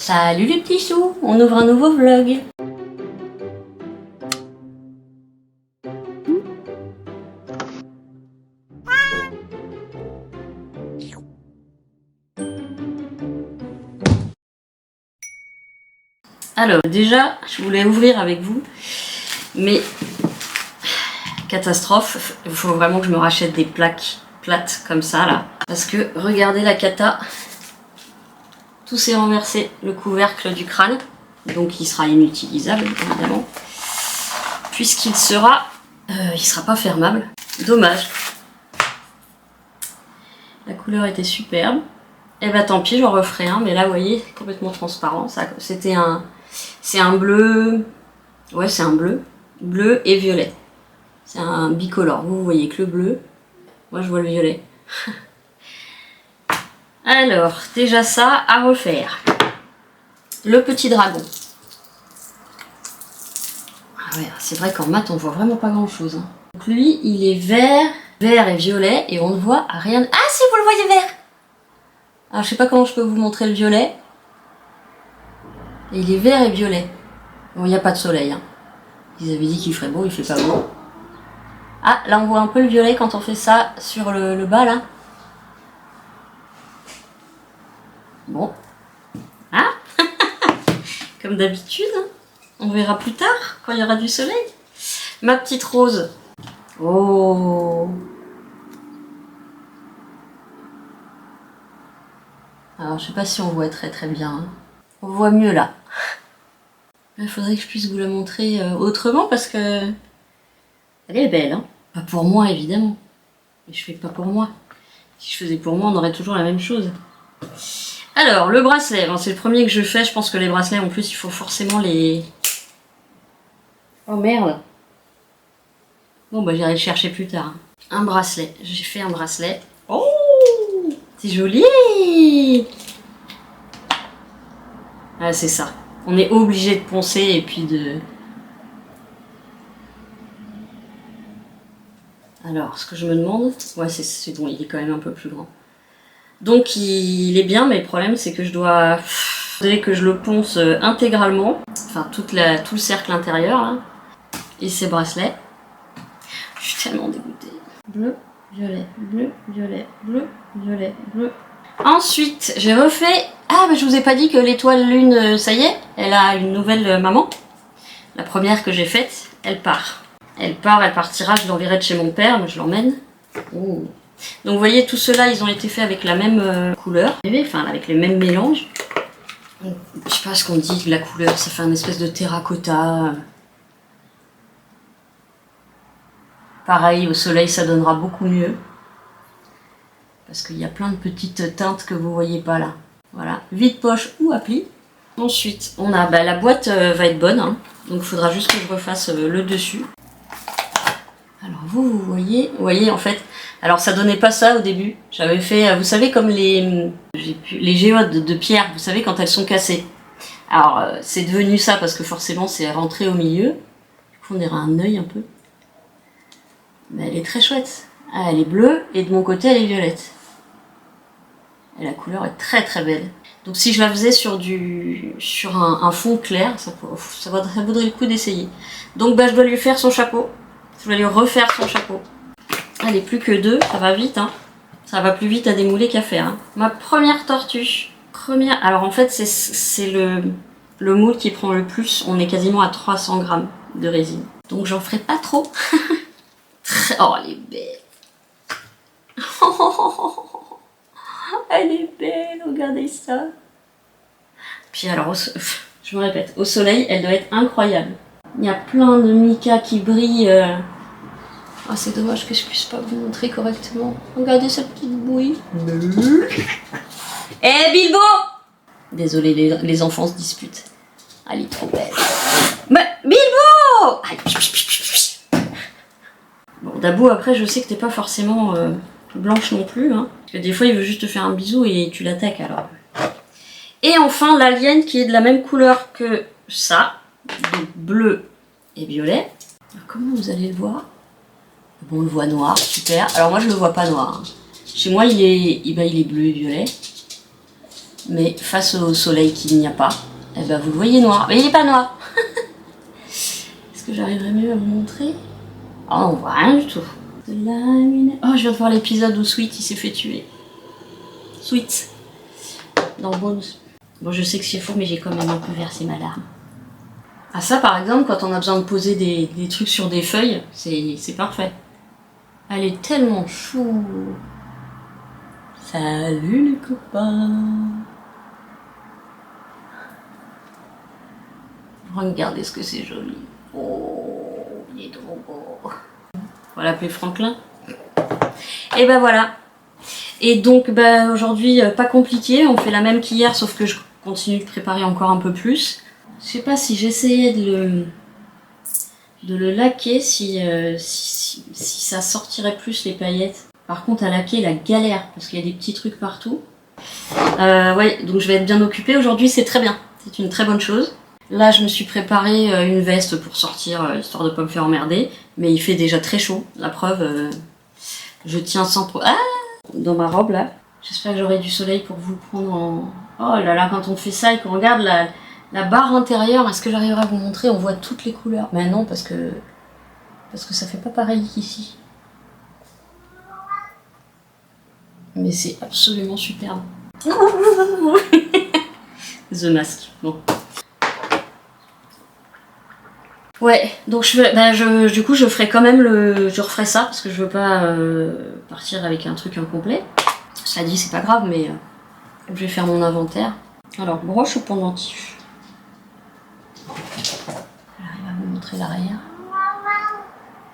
Salut les petits choux, on ouvre un nouveau vlog. Alors déjà, je voulais ouvrir avec vous, mais catastrophe, il faut vraiment que je me rachète des plaques plates comme ça là. Parce que regardez la cata, tout s'est renversé, le couvercle du crâne, donc il sera inutilisable évidemment, puisqu'il sera, il sera pas fermable. Dommage. La couleur était superbe. Et bah tant pis, j'en referai un, mais là vous voyez, complètement transparent. C'était un, c'est un bleu, ouais c'est un bleu et violet. C'est un bicolore. Vous voyez que le bleu, moi je vois le violet. Alors, déjà ça à refaire. Le petit dragon. Ah ouais, c'est vrai qu'en mat on voit vraiment pas grand chose. Hein. Donc lui, il est vert et violet, et on ne voit rien. Ah si, vous le voyez vert. Alors je sais pas comment je peux vous montrer le violet. Et il est vert et violet. Bon, il n'y a pas de soleil. Hein. Ils avaient dit qu'il ferait beau, il fait pas beau. Ah, là on voit un peu le violet quand on fait ça sur le bas là. Bon. Ah comme d'habitude. Hein. On verra plus tard, quand il y aura du soleil. Ma petite rose. Oh. Alors je sais pas si on voit très bien. Hein. On voit mieux là. Il faudrait que je puisse vous la montrer autrement parce que elle est belle. Hein. Pas pour moi évidemment. Mais je fais pas pour moi. Si je faisais pour moi, on aurait toujours la même chose. Alors le bracelet, bon, c'est le premier que je fais. Je pense que les bracelets en plus il faut forcément les... Oh merde. Bon bah j'irai le chercher plus tard. Un bracelet. J'ai fait un bracelet. Oh, c'est joli. Ah c'est ça. On est obligé de poncer et puis de... Alors, ce que je me demande... Ouais, c'est bon, il est quand même un peu plus grand. Donc, il est bien, mais le problème, c'est que je dois... Dès que je le ponce intégralement, enfin, tout le cercle intérieur, là, et ces bracelets. Je suis tellement dégoûtée. Bleu, violet, bleu, violet, bleu, violet, bleu. Ensuite, j'ai refait... Ah, mais je vous ai pas dit que l'étoile lune, ça y est, elle a une nouvelle maman. La première que j'ai faite, elle part. Elle partira, je l'enverrai de chez mon père, mais je l'emmène. Oh. Donc vous voyez, tout cela, ils ont été faits avec la même couleur. Enfin, avec les mêmes mélanges. Je sais pas ce qu'on dit de la couleur, ça fait une espèce de terracotta. Pareil, au soleil, ça donnera beaucoup mieux. Parce qu'il y a plein de petites teintes que vous voyez pas là. Voilà, vide-poche ou appli. Ensuite, on a la boîte va être bonne, hein. Donc il faudra juste que je refasse le dessus. Alors vous voyez en fait, alors ça donnait pas ça au début. J'avais fait, vous savez comme les géodes de pierre, vous savez quand elles sont cassées. Alors c'est devenu ça parce que forcément c'est rentré au milieu. On dirait un œil un peu. Mais elle est très chouette. Ah, elle est bleue et de mon côté elle est violette. Et la couleur est très très belle. Donc si je la faisais sur un fond clair, ça vaudrait le coup d'essayer. Donc je dois lui faire son chapeau. Je dois lui refaire son chapeau. Elle est plus que 2, ça va vite. Hein. Ça va plus vite à démouler qu'à faire. Hein. Ma première tortue. Alors en fait c'est le moule qui prend le plus. On est quasiment à 300 grammes de résine. Donc j'en ferai pas trop. Oh elle est belle. Elle est belle, regardez ça. Puis alors, je me répète, au soleil, elle doit être incroyable. Il y a plein de mica qui brillent. Oh, c'est dommage que je puisse pas vous montrer correctement. Regardez cette petite bouille. Eh Bilbo! Désolé, les enfants se disputent. Elle est trop belle. Mais Bilbo! Bon, Dabou, après, je sais que t'es pas forcément blanche non plus. Hein, parce que des fois, il veut juste te faire un bisou et tu l'attaques alors. Et enfin, l'alien qui est de la même couleur que ça. Donc bleu et violet. Alors, comment vous allez le voir? Bon, on le voit noir, super. Alors moi, je le vois pas noir. Hein. Chez moi, il est bleu et violet. Mais face au soleil qu'il n'y a pas, eh ben vous le voyez noir. Mais il n'est pas noir. Est-ce que j'arriverai mieux à vous montrer? Oh, on voit rien du tout. Oh, je viens de voir l'épisode où Sweet il s'est fait tuer. Sweet. Dans Bones. Bon, je sais que c'est faux, mais j'ai quand même un peu versé ma larme. Ah ça, par exemple, quand on a besoin de poser des trucs sur des feuilles, c'est parfait. Elle est tellement chou. Salut les copains. Regardez ce que c'est joli. Oh, il est trop beau. On va l'appeler Franklin. Et ben voilà. Et donc aujourd'hui, pas compliqué. On fait la même qu'hier, sauf que je continue de préparer encore un peu plus. Je sais pas si j'essayais de le laquer, si ça sortirait plus les paillettes. Par contre, à laquer, la galère, parce qu'il y a des petits trucs partout. Ouais, donc je vais être bien occupée. Aujourd'hui, c'est très bien. C'est une très bonne chose. Là, je me suis préparé une veste pour sortir, histoire de pas me faire emmerder. Mais il fait déjà très chaud. La preuve, je tiens sans... dans ma robe, là. J'espère que j'aurai du soleil pour vous prendre en... Oh là là, quand on fait ça et qu'on regarde la barre intérieure, est-ce que j'arriverai à vous montrer? On voit toutes les couleurs. Mais non, parce que ça fait pas pareil qu'ici. Mais c'est absolument superbe. The Mask. Bon. Ouais, donc du coup je ferai quand même je referai ça parce que je veux pas partir avec un truc incomplet. Cela dit, c'est pas grave, mais je vais faire mon inventaire. Alors, broche ou pendentif? J'arrive à vous montrer l'arrière.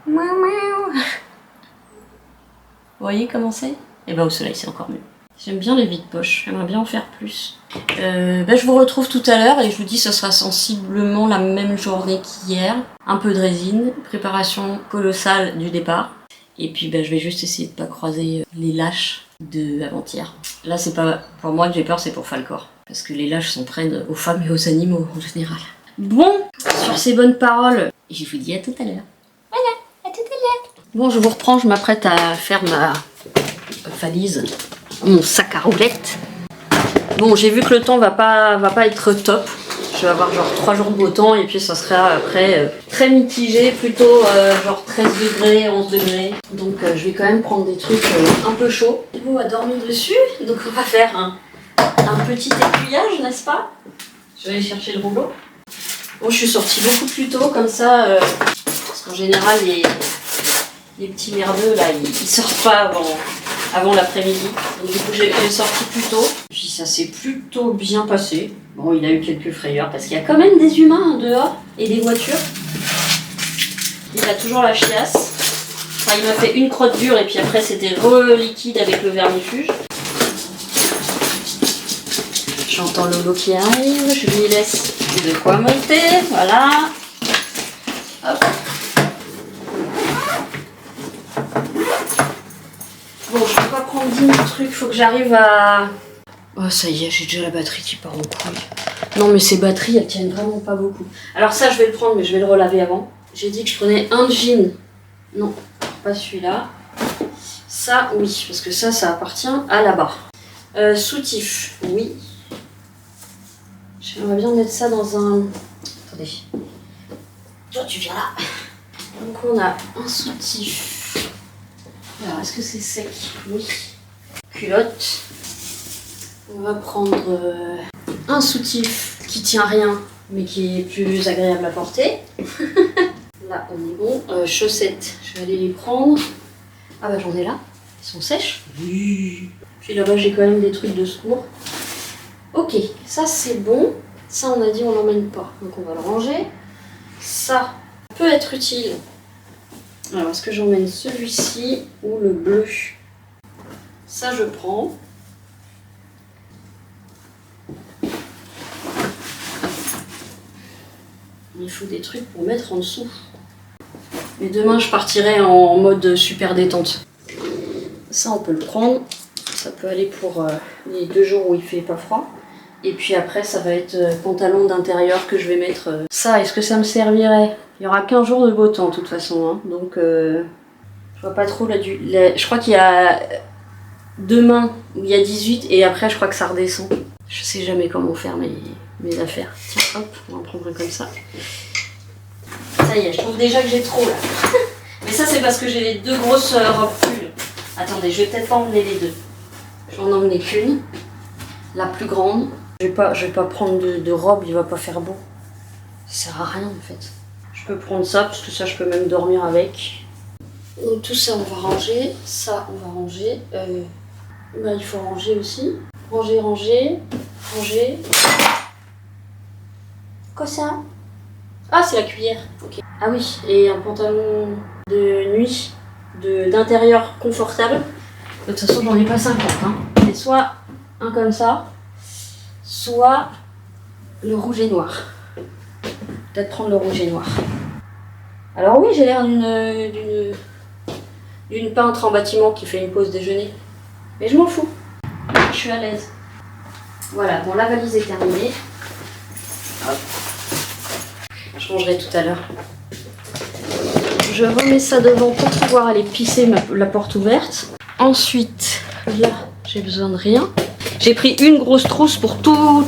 Vous voyez comment c'est? Et bah au soleil c'est encore mieux. J'aime bien les vides-poches, j'aimerais bien en faire plus. Je vous retrouve tout à l'heure et je vous dis ce sera sensiblement la même journée qu'hier. Un peu de résine, préparation colossale du départ. Et puis je vais juste essayer de pas croiser les lâches de avant-hier. Là c'est pas pour moi que j'ai peur, c'est pour Falcor. Parce que les lâches s'en prennent aux femmes et aux animaux en général. Bon, sur ces bonnes paroles, je vous dis à tout à l'heure. Voilà, à tout à l'heure. Bon, je vous reprends, je m'apprête à faire ma valise, mon sac à roulettes. Bon, j'ai vu que le temps va pas être top. Je vais avoir genre 3 jours de beau temps et puis ça sera après très mitigé, plutôt genre 13 degrés, 11 degrés. Donc je vais quand même prendre des trucs un peu chauds. Vous a dormi dessus, donc on va faire un petit écuyage, n'est-ce pas? Je vais aller chercher le rouleau. Bon, je suis sortie beaucoup plus tôt comme ça, parce qu'en général les petits merdeux là, ils sortent pas avant l'après-midi. Donc du coup j'ai sorti plus tôt. Puis ça s'est plutôt bien passé. Bon, il a eu quelques frayeurs parce qu'il y a quand même des humains dehors et des voitures. Il a toujours la chiasse. Enfin, il m'a fait une crotte dure et puis après c'était reliquide avec le vermifuge. J'entends Lolo qui arrive, je lui laisse de quoi monter, voilà. Hop. Bon, je peux pas prendre 10 000 trucs, faut que j'arrive à... Oh, ça y est, j'ai déjà la batterie qui part en couille. Non, mais ces batteries, elles tiennent vraiment pas beaucoup. Alors ça, je vais le prendre, mais je vais le relaver avant. J'ai dit que je prenais un jean. Non, pas celui-là. Ça, oui, parce que ça appartient à là-bas. Soutif, oui. J'aimerais bien mettre ça dans un... Attendez. Toi, tu viens là. Donc on a un soutif. Alors, est-ce que c'est sec? Oui. Culotte. On va prendre un soutif qui tient rien, mais qui est plus agréable à porter. Là, on est bon. Chaussettes, je vais aller les prendre. Ah bah j'en ai là. Ils sont sèches. Oui. Puis là-bas, j'ai quand même des trucs de secours. Ok, ça c'est bon. Ça, on a dit on l'emmène pas. Donc on va le ranger. Ça peut être utile. Alors, est-ce que j'emmène celui-ci ou le bleu? Ça, je prends. Il faut des trucs pour mettre en dessous. Mais demain, je partirai en mode super détente. Ça, on peut le prendre. Ça peut aller pour les 2 jours où il fait pas froid. Et puis après, ça va être pantalon d'intérieur que je vais mettre. Ça, est-ce que ça me servirait? Il y aura qu'un jour de beau temps, de toute façon. Hein. Donc, je vois pas trop je crois qu'il y a demain où il y a 18 et après, je crois que ça redescend. Je sais jamais comment faire mes affaires. Tiens, hop, on va en prendre un comme ça. Ça y est, je trouve déjà que j'ai trop là. Mais ça c'est parce que j'ai les deux grosses robes pulls. Attendez, je vais peut-être pas emmener les deux. Je vais en emmener qu'une. La plus grande. Je vais pas prendre de robe, il va pas faire beau. Ça sert à rien en fait. Je peux prendre ça parce que ça je peux même dormir avec. Donc tout ça on va ranger. Ça on va ranger. Bah, il faut ranger aussi. Ranger, ranger, ranger. Quoi ça? Ah, c'est la cuillère. Ok. Ah oui, et un pantalon de nuit, d'intérieur confortable. De toute façon, j'en ai pas 50. Hein. C'est soit un comme ça, soit le rouge et noir. Peut-être prendre le rouge et noir. Alors oui, j'ai l'air d'une peintre en bâtiment qui fait une pause déjeuner. Mais je m'en fous. Je suis à l'aise. Voilà, bon, la valise est terminée. Hop. Je rangerai tout à l'heure. Je remets ça devant pour pouvoir aller pisser la porte ouverte. Ensuite, là, j'ai besoin de rien. J'ai pris une grosse trousse pour tout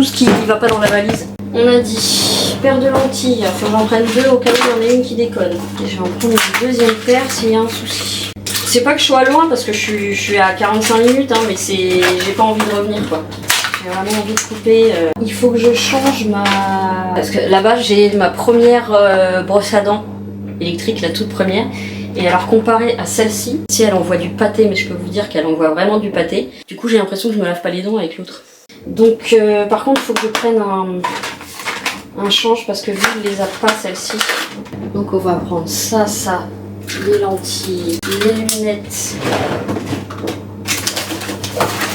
ce qui ne va pas dans la valise. On a dit paire de lentilles. Il faut que j'en prenne deux au cas où il y en a une qui déconne. Et je vais en prendre une deuxième paire s'il y a un souci. C'est pas que je sois loin parce que je suis à 45 minutes, hein, mais j'ai pas envie de revenir quoi. J'ai vraiment envie de couper. Il faut que je change parce que là-bas j'ai ma première brosse à dents électrique, la toute première. Et alors comparé à celle-ci, si elle envoie du pâté, mais je peux vous dire qu'elle envoie vraiment du pâté. Du coup j'ai l'impression que je me lave pas les dents avec l'autre. Donc par contre il faut que je prenne un change parce que vu que je les a pas celle-ci. Donc on va prendre ça, les lentilles, les lunettes.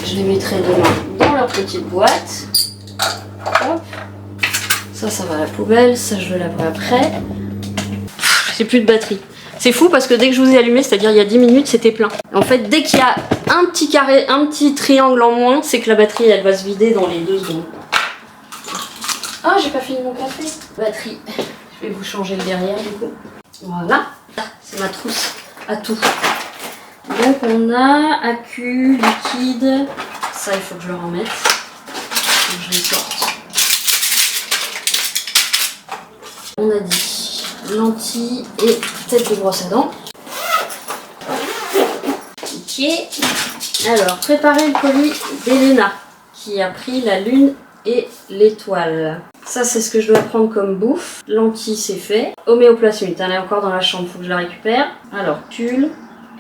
Je les mettrai demain dans leur petite boîte. Hop. Ça va à la poubelle. Ça, je le laverai après. J'ai plus de batterie. C'est fou parce que dès que je vous ai allumé, c'est-à-dire il y a 10 minutes, c'était plein. En fait, dès qu'il y a un petit carré, un petit triangle en moins, c'est que la batterie, elle va se vider dans les 2 secondes. Ah, j'ai pas fini mon café. Batterie. Je vais vous changer le derrière du coup. Voilà. C'est ma trousse à tout. Donc on a accu, liquide, ça il faut que je le remette, donc je les sorte. On a dit lentilles et tête de brosse à dents. Ok, alors préparer le colis d'Elena qui a pris la lune et l'étoile. Ça c'est ce que je dois prendre comme bouffe. Lentilles c'est fait. Homéoplasmite, elle est encore dans la chambre, faut que je la récupère. Alors pull.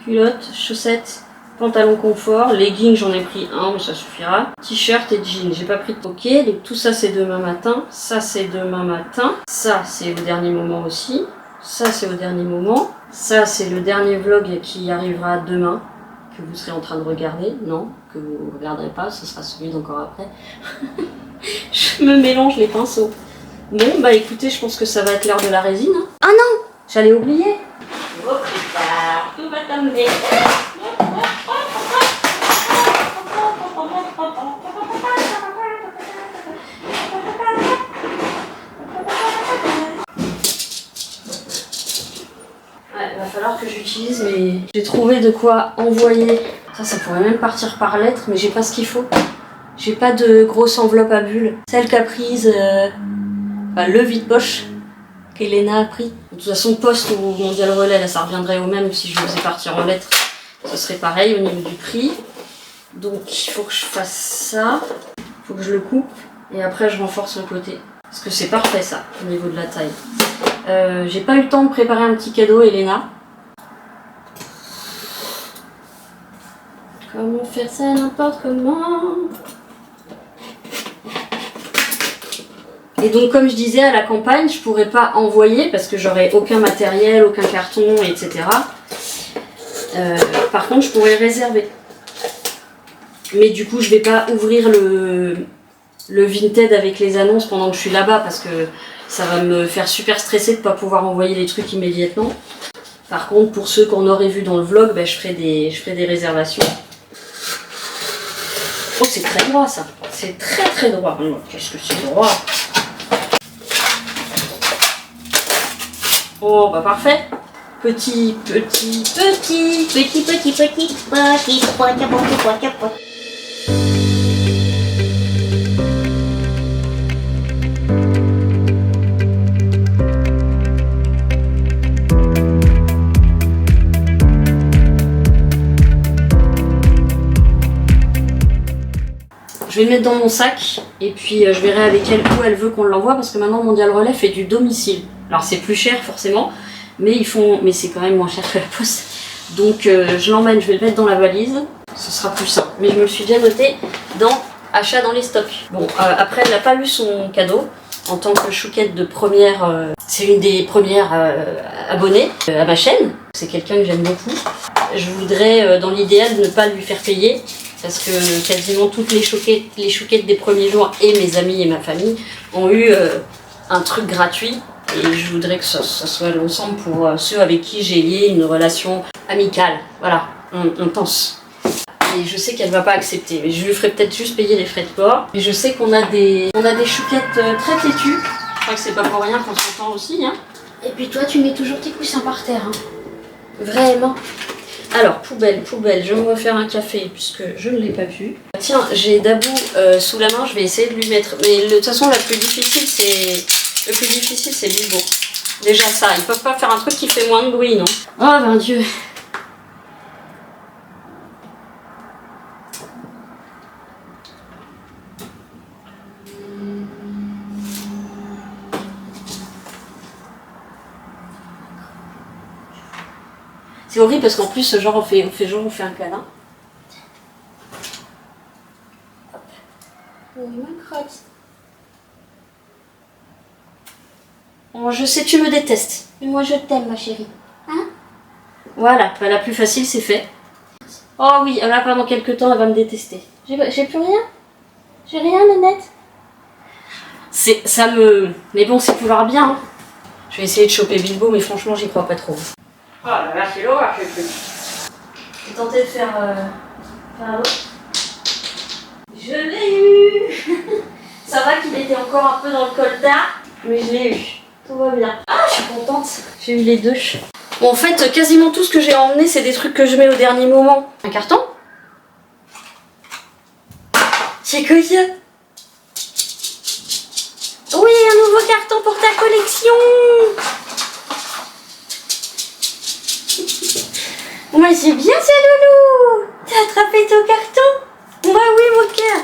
Culotte, chaussettes, pantalon confort, leggings j'en ai pris un mais ça suffira, t-shirt et jean, j'ai pas pris de ok, donc tout ça c'est demain matin, ça c'est demain matin, ça c'est au dernier moment aussi, ça c'est au dernier moment, ça c'est le dernier vlog qui arrivera demain, que vous serez en train de regarder, non, que vous ne regarderez pas, ce sera celui d'encore après. Je me mélange les pinceaux. Bon bah écoutez, je pense que ça va être l'heure de la résine. Hein. Ah non, j'allais oublier. Oh putain, tout va t'amener. Ouais, il va falloir que j'utilise, mais j'ai trouvé de quoi envoyer. Ça pourrait même partir par lettre, mais j'ai pas ce qu'il faut. J'ai pas de grosse enveloppe à bulles. Celle qu'a prise le vide-poche qu'Elena a pris. De toute façon, Poste ou Mondial Relais, là, ça reviendrait au même si je le faisais partir en lettres. Ce serait pareil au niveau du prix. Donc, il faut que je fasse ça. Il faut que je le coupe. Et après, je renforce le côté. Parce que c'est parfait, ça, au niveau de la taille. J'ai pas eu le temps de préparer un petit cadeau, Elena. Comment faire ça n'importe comment. Et donc comme je disais à la campagne, je pourrais pas envoyer parce que j'aurais aucun matériel, aucun carton, etc. Par contre je pourrais réserver. Mais du coup je vais pas ouvrir le Vinted avec les annonces pendant que je suis là-bas parce que ça va me faire super stresser de pas pouvoir envoyer les trucs immédiatement. Par contre pour ceux qu'on aurait vu dans le vlog, je ferai des réservations. Oh c'est très droit ça, c'est très droit. Qu'est-ce que c'est droit? Oh bah parfait. Petit. vais le mettre dans mon sac et puis je verrai avec elle où elle veut qu'on l'envoie parce que maintenant Mondial Relais fait du domicile. Alors c'est plus cher forcément, mais c'est quand même moins cher que la poste. Donc je l'emmène, je vais le mettre dans la valise, ce sera plus simple. Mais je me le suis déjà noté dans achat dans les stocks. Bon, après elle n'a pas eu son cadeau en tant que chouquette de première. C'est une des premières abonnées à ma chaîne. C'est quelqu'un que j'aime beaucoup. Je voudrais dans l'idéal ne pas lui faire payer. Parce que quasiment toutes les chouquettes des premiers jours et mes amis et ma famille ont eu un truc gratuit. Et je voudrais que ça soit l'ensemble pour ceux avec qui j'ai lié une relation amicale. Voilà, intense. Et je sais qu'elle va pas accepter. Mais je lui ferai peut-être juste payer les frais de port. Et je sais qu'on a des chouquettes très têtues. Je crois que c'est pas pour rien qu'on s'entend aussi. Hein. Et puis toi, tu mets toujours tes coussins par terre. Hein. Vraiment. Alors, poubelle, je vais me refaire un café puisque je ne l'ai pas vu. Tiens, j'ai Dabou sous la main, je vais essayer de lui mettre. Mais de toute façon, le plus difficile, c'est Bilbo. Déjà ça, ils peuvent pas faire un truc qui fait moins de bruit, non? Oh ben Dieu. C'est horrible parce qu'en plus, genre, on fait un câlin. Hop. Oh, il me crotte. Oh, je sais, tu me détestes. Mais moi, je t'aime, ma chérie. Hein? Voilà, bah, la plus facile, c'est fait. Oh oui, là, pendant quelques temps, elle va me détester. J'ai plus rien? J'ai rien, Nanette? Mais bon, c'est toujours bien. Hein. Je vais essayer de choper Bilbo, mais franchement, j'y crois pas trop. Oh là là, c'est l'horreur, je fais. J'ai tenté de faire un autre. Je l'ai eu. Ça va qu'il était encore un peu dans le coltard, mais je l'ai eu. Tout va bien. Ah, je suis contente. J'ai eu les deux. Bon, en fait, quasiment tout ce que j'ai emmené, c'est des trucs que je mets au dernier moment. Un carton. C'est quoi ça? Oui, un nouveau carton pour ta collection. Moi c'est bien ça, Loulou. T'as attrapé ton carton? Moi oui, mon cœur.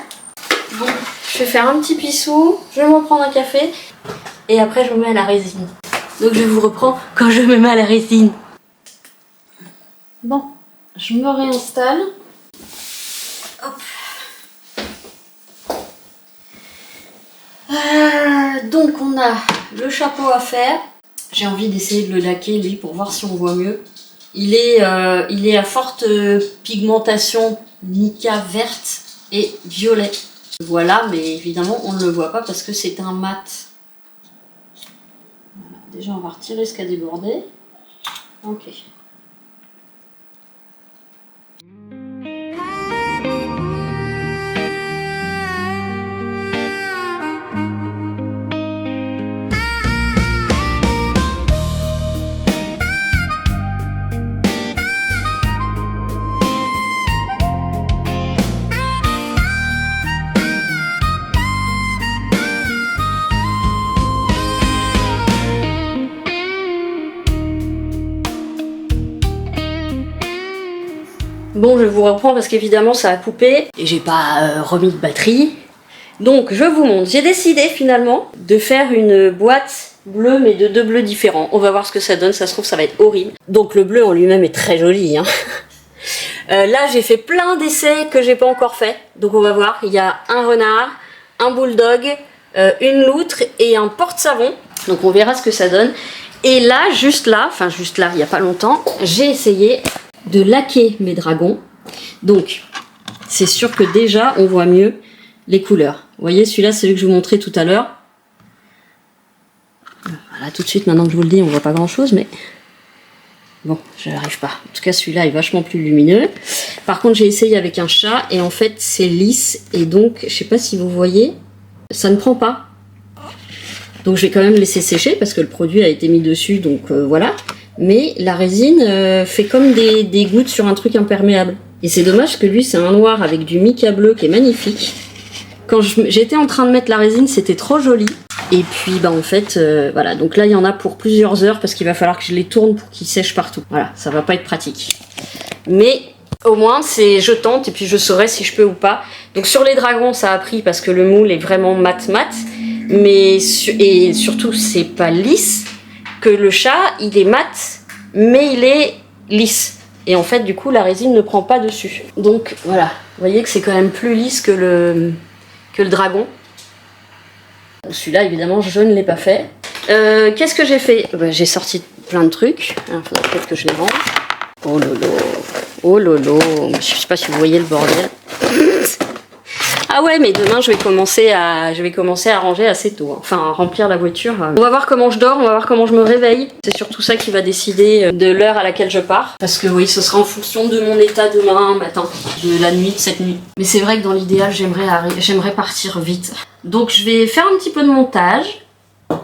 Bon, je vais faire un petit pissou, je vais m'en prendre un café et après je me mets à la résine. Donc je vous reprends quand je me mets à la résine. Bon, je me réinstalle. Hop. Donc on a le chapeau à faire. J'ai envie d'essayer de le laquer lui pour voir si on voit mieux. Il est à forte pigmentation mica verte et violet. Voilà, mais évidemment on ne le voit pas parce que c'est un mat. Voilà. Déjà on va retirer ce qui a débordé. Ok. Bon, je vous reprends parce qu'évidemment ça a coupé et j'ai pas remis de batterie. Donc je vous montre, j'ai décidé finalement de faire une boîte bleue mais de deux bleus différents. On va voir ce que ça donne, ça se trouve ça va être horrible. Donc le bleu en lui-même est très joli. Hein. Là j'ai fait plein d'essais que j'ai pas encore fait. Donc on va voir, il y a un renard, un bulldog, une loutre et un porte-savon. Donc on verra ce que ça donne. Et là, juste là, il n'y a pas longtemps, j'ai essayé de laquer mes dragons. Donc, c'est sûr que déjà, on voit mieux les couleurs. Vous voyez, celui-là, c'est celui que je vous montrais tout à l'heure. Voilà, tout de suite, maintenant que je vous le dis, on voit pas grand-chose, mais bon, je n'arrive pas. En tout cas, celui-là est vachement plus lumineux. Par contre, j'ai essayé avec un chat, et en fait, c'est lisse, et donc, je sais pas si vous voyez, ça ne prend pas. Donc, je vais quand même laisser sécher, parce que le produit a été mis dessus, donc voilà. Mais la résine fait comme des gouttes sur un truc imperméable. Et c'est dommage que lui, c'est un noir avec du mica bleu qui est magnifique. Quand j'étais en train de mettre la résine, c'était trop joli. Et puis, bah en fait, voilà. Donc là, il y en a pour plusieurs heures parce qu'il va falloir que je les tourne pour qu'ils sèchent partout. Voilà, ça va pas être pratique. Mais Au moins, je tente et puis je saurai si je peux ou pas. Donc sur les dragons, ça a pris parce que le moule est vraiment mat. Et surtout, c'est pas lisse. Que le chat, il est mat, mais il est lisse. Et en fait, du coup, la résine ne prend pas dessus. Donc voilà, vous voyez que c'est quand même plus lisse que le dragon. Celui-là, évidemment, je ne l'ai pas fait. Qu'est-ce que j'ai fait? J'ai sorti plein de trucs. Il faudrait peut-être que je les range. Oh lolo. Oh lolo. Je sais pas si vous voyez le bordel. Ah ouais, mais demain, je vais commencer à ranger assez tôt. Enfin, à remplir la voiture. On va voir comment je dors, on va voir comment je me réveille. C'est surtout ça qui va décider de l'heure à laquelle je pars. Parce que oui, ce sera en fonction de mon état demain matin. De la nuit, de cette nuit. Mais c'est vrai que dans l'idéal, j'aimerais partir vite. Donc, je vais faire un petit peu de montage.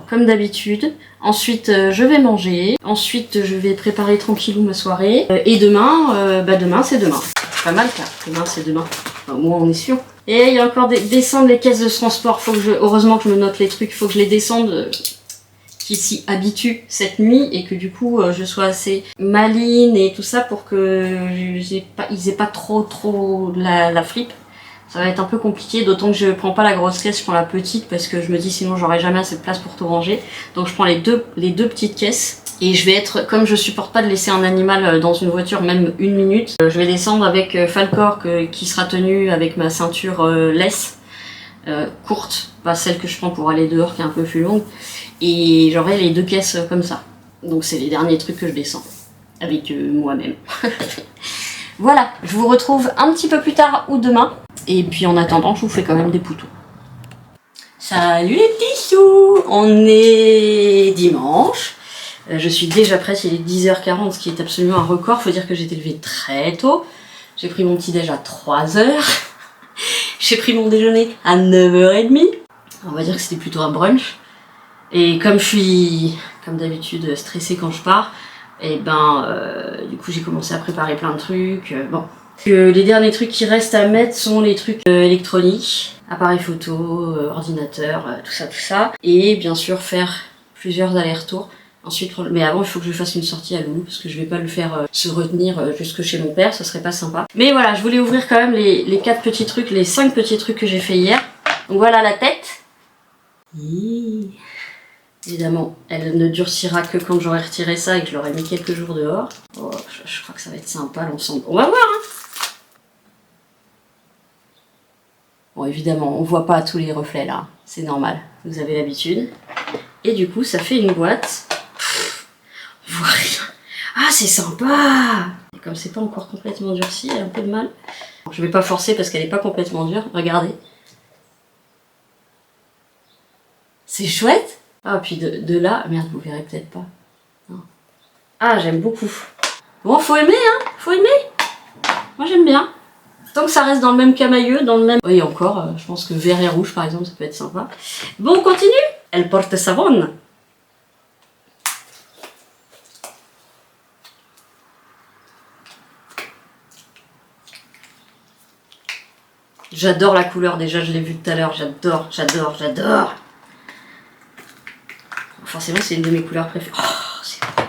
Comme d'habitude. Ensuite, je vais manger. Ensuite, je vais préparer tranquillou ma soirée. Et demain, demain, c'est demain. Pas mal, ça. Demain, c'est demain. Enfin, au moins, on est sûr. Et il y a encore descendre les caisses de transport. Heureusement que je me note les trucs. Il faut que je les descende qui s'y habituent cette nuit. Et que du coup, je sois assez maline et tout ça pour que ils aient pas trop la flippe. Ça va être un peu compliqué, d'autant que je prends pas la grosse caisse, je prends la petite parce que je me dis sinon j'aurai jamais assez de place pour tout ranger. Donc je prends les deux petites caisses et je vais être, comme je supporte pas de laisser un animal dans une voiture même une minute, je vais descendre avec Falcor qui sera tenu avec ma ceinture laisse courte, pas celle que je prends pour aller dehors qui est un peu plus longue, et j'aurai les deux caisses comme ça. Donc c'est les derniers trucs que je descends avec moi-même. Voilà, je vous retrouve un petit peu plus tard ou demain. Et puis en attendant, je vous fais quand même des poutous. Salut les petits sous! On est dimanche. Je suis déjà prête, il est 10h40, ce qui est absolument un record. Faut dire que j'ai été levée très tôt. J'ai pris mon petit déj à 3h. J'ai pris mon déjeuner à 9h30. On va dire que c'était plutôt un brunch. Et comme je suis, comme d'habitude, stressée quand je pars, et du coup j'ai commencé à préparer plein de trucs. Bon. Les derniers trucs qui restent à mettre sont les trucs électroniques, appareil photo, ordinateur, tout ça. Et bien sûr faire plusieurs allers-retours. Ensuite, mais avant il faut que je fasse une sortie à Loulou parce que je vais pas le faire se retenir jusque chez mon père, ce serait pas sympa. Mais voilà, je voulais ouvrir quand même les 4 petits trucs, les 5 petits trucs que j'ai fait hier. Donc voilà la tête. Évidemment, elle ne durcira que quand j'aurai retiré ça et que je l'aurai mis quelques jours dehors. Oh, je crois que ça va être sympa l'ensemble. On va voir, hein. Bon, évidemment, on voit pas tous les reflets là. C'est normal, vous avez l'habitude. Et du coup, ça fait une boîte. On voit rien. Ah, c'est sympa! Et comme c'est pas encore complètement durci, il y a un peu de mal. Je vais pas forcer parce qu'elle est pas complètement dure. Regardez. C'est chouette! Ah, puis de là... Merde, vous verrez peut-être pas. Non. Ah, j'aime beaucoup. Bon, faut aimer, hein. Faut aimer. Moi, j'aime bien. Tant que ça reste dans le même camailleux, dans le même... Oui, encore, je pense que vert et rouge, par exemple, ça peut être sympa. Bon, on continue. Elle porte savonne. J'adore la couleur, déjà, je l'ai vue tout à l'heure. J'adore. Forcément, c'est une de mes couleurs préférées. Oh, c'est beau.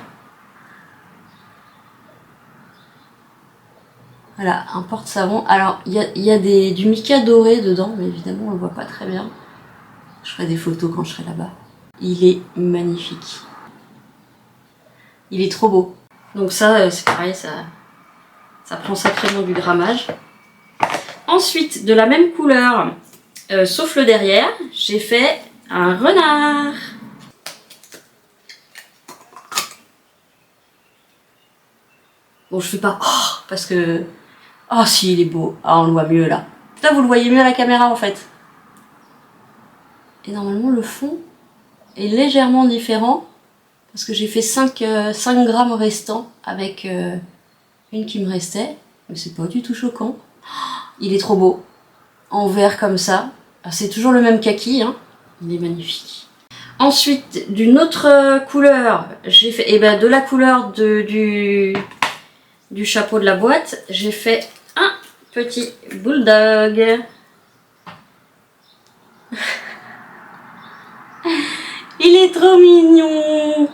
Voilà, un porte-savon. Alors, il y a du mica doré dedans, mais évidemment, on le voit pas très bien. Je ferai des photos quand je serai là-bas. Il est magnifique. Il est trop beau. Donc ça, c'est pareil, ça prend sacrément du grammage. Ensuite, de la même couleur, sauf le derrière, j'ai fait un renard. Bon, je fais pas oh parce que oh si il est beau, ah on le voit mieux là. Là vous le voyez mieux à la caméra en fait. Et normalement le fond est légèrement différent parce que j'ai fait 5 grammes restants avec une qui me restait, mais c'est pas du tout choquant. Oh, il est trop beau, en vert comme ça. C'est toujours le même kaki, hein. Il est magnifique. Ensuite d'une autre couleur, j'ai fait de la couleur du chapeau de la boîte, j'ai fait un petit bulldog. Il est trop mignon.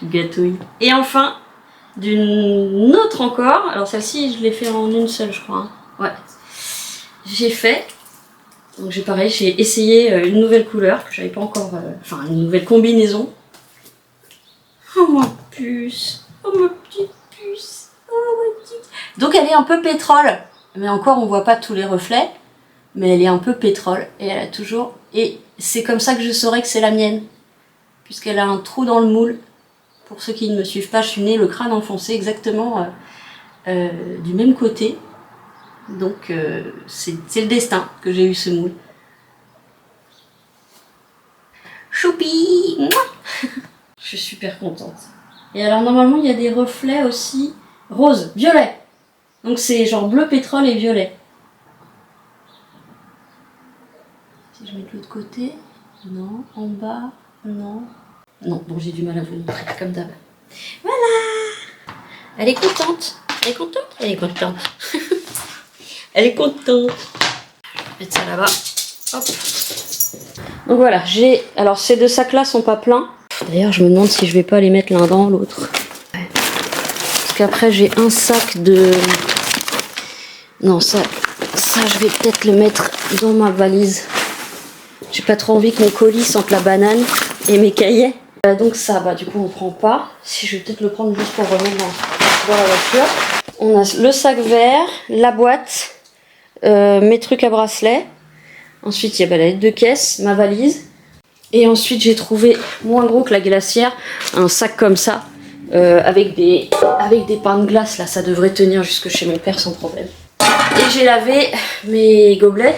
Je gâtouille. Et enfin, d'une autre encore. Alors celle-ci, je l'ai fait en une seule, je crois. Hein. Ouais. J'ai fait. Donc pareil, j'ai essayé une nouvelle couleur que j'avais pas encore. Enfin, une nouvelle combinaison. Oh ma puce. Oh ma petite puce. Oh ma petite. Donc elle est un peu pétrole. Mais encore, on voit pas tous les reflets. Mais elle est un peu pétrole. Et elle a toujours. Et c'est comme ça que je saurais que c'est la mienne. Puisqu'elle a un trou dans le moule. Pour ceux qui ne me suivent pas, je suis née le crâne enfoncé exactement du même côté. Donc c'est le destin que j'ai eu ce moule. Choupi. Je suis super contente. Et alors normalement il y a des reflets aussi rose, violet. Donc c'est genre bleu pétrole et violet. Si je mets de l'autre côté, non, en bas, non. Non, bon j'ai du mal à vous montrer comme d'hab. Voilà. Elle est contente. Elle est contente. Elle est contente. Elle est contente. Je vais mettre ça là-bas. Hop. Donc voilà, alors ces deux sacs-là sont pas pleins. D'ailleurs, je me demande si je vais pas les mettre l'un dans l'autre. Parce qu'après, j'ai un sac de... Non, ça je vais peut-être le mettre dans ma valise. J'ai pas trop envie que mon colis sente la banane et mes cahiers. Donc ça, du coup, on prend pas. Si je vais peut-être le prendre juste pour remettre dans la voiture. On a le sac vert, la boîte, mes trucs à bracelet. Ensuite, il y a la lettre de caisse, ma valise. Et ensuite, j'ai trouvé, moins gros que la glacière, un sac comme ça, avec des pains de glace. Là, ça devrait tenir jusque chez mon père sans problème. Et j'ai lavé mes gobelets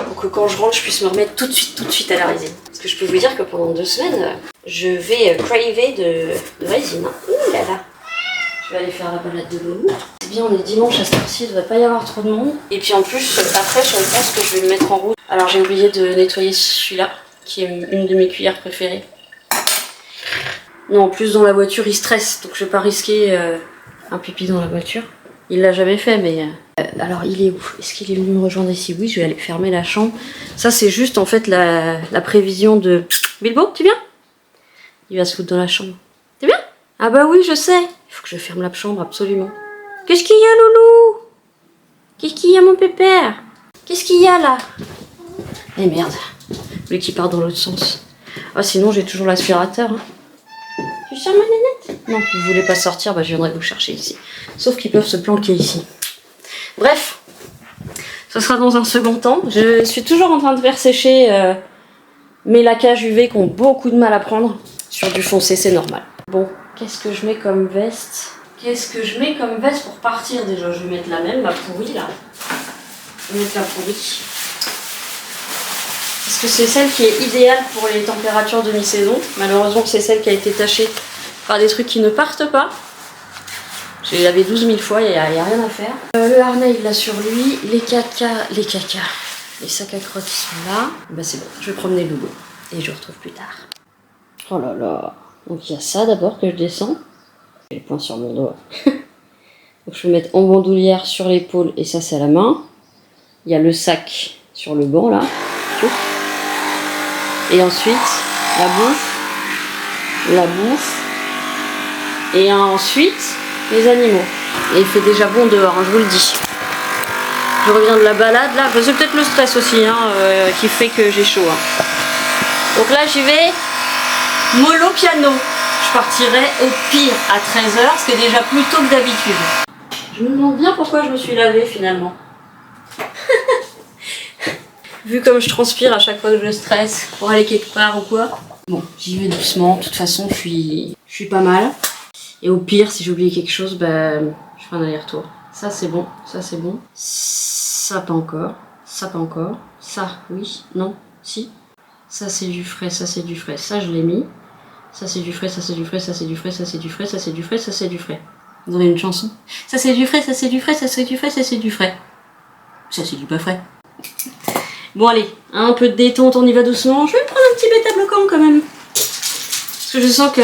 pour que quand je rentre, je puisse me remettre tout de suite à la résine. Parce que je peux vous dire que pendant 2 semaines, je vais craver de résine. Ouh là là. Je vais aller faire la balade de Loulou. C'est bien, on est dimanche à cette heure-ci, il ne devrait pas y avoir trop de monde. Et puis en plus, après, je pense que je vais le mettre en route. Alors j'ai oublié de nettoyer celui-là, qui est une de mes cuillères préférées. Non, en plus dans la voiture, il stresse, donc je vais pas risquer un pipi dans la voiture. Il l'a jamais fait, mais... alors il est où? Est-ce qu'il est venu me rejoindre ici? Oui, je vais aller fermer la chambre. Ça, c'est juste en fait la prévision de... Bilbo, tu viens? Il va se foutre dans la chambre. Tu viens? Ah bah oui, je sais. Il faut que je ferme la chambre, absolument. Qu'est-ce qu'il y a, Loulou? Qu'est-ce qu'il y a, mon pépère? Qu'est-ce qu'il y a, là? Eh merde. Lui qui part dans l'autre sens. Ah, sinon, j'ai toujours l'aspirateur. Hein. Tu sors ma nénette? Non, vous voulez pas sortir, je viendrai vous chercher ici. Sauf qu'ils peuvent se planquer ici. Bref. Ce sera dans un second temps. Je suis toujours en train de faire sécher mes lacages UV qui ont beaucoup de mal à prendre. Sur du foncé, c'est normal. Bon. Qu'est-ce que je mets comme veste? Qu'est-ce que je mets comme veste pour partir déjà? Je vais mettre la même, ma pourrie là. Je vais mettre la pourrie. Parce que c'est celle qui est idéale pour les températures de mi-saison. Malheureusement, c'est celle qui a été tachée par des trucs qui ne partent pas. J'ai lavé 12 000 fois, il n'y a rien à faire. Le harnais, il l'a sur lui. Les sacs à crottes, ils sont là. C'est bon, je vais promener Loulou. Et je vous retrouve plus tard. Oh là là. Donc il y a ça d'abord que je descends. J'ai le point sur mon doigt. Donc je vais mettre en bandoulière sur l'épaule et ça c'est à la main. Il y a le sac sur le banc là. Et ensuite la bouffe. Et ensuite les animaux. Et il fait déjà bon dehors, hein, je vous le dis. Je reviens de la balade là. C'est peut-être le stress aussi qui fait que j'ai chaud. Hein. Donc là j'y vais. Mollo piano. Je partirai au pire à 13h, ce qui est déjà plus tôt que d'habitude. Je me demande bien pourquoi je me suis lavée finalement. Vu comme je transpire à chaque fois que je stresse pour aller quelque part ou quoi. Bon, j'y vais doucement. De toute façon, je suis pas mal. Et au pire, si j'oublie quelque chose, je ferai un aller-retour. Ça c'est bon, ça c'est bon. Ça pas encore. Ça pas encore. Ça, oui, non, si. Ça c'est du frais, ça c'est du frais. Ça je l'ai mis. Ça c'est du frais, ça c'est du frais, ça c'est du frais, ça c'est du frais, ça c'est du frais, ça c'est du frais. Vous aurez une chanson. Ça c'est du frais, ça c'est du frais, ça c'est du frais, ça c'est du frais. Ça c'est du pas frais. Bon allez, un peu de détente, on y va doucement. Je vais me prendre un petit bêta bloquant quand même. Parce que je sens que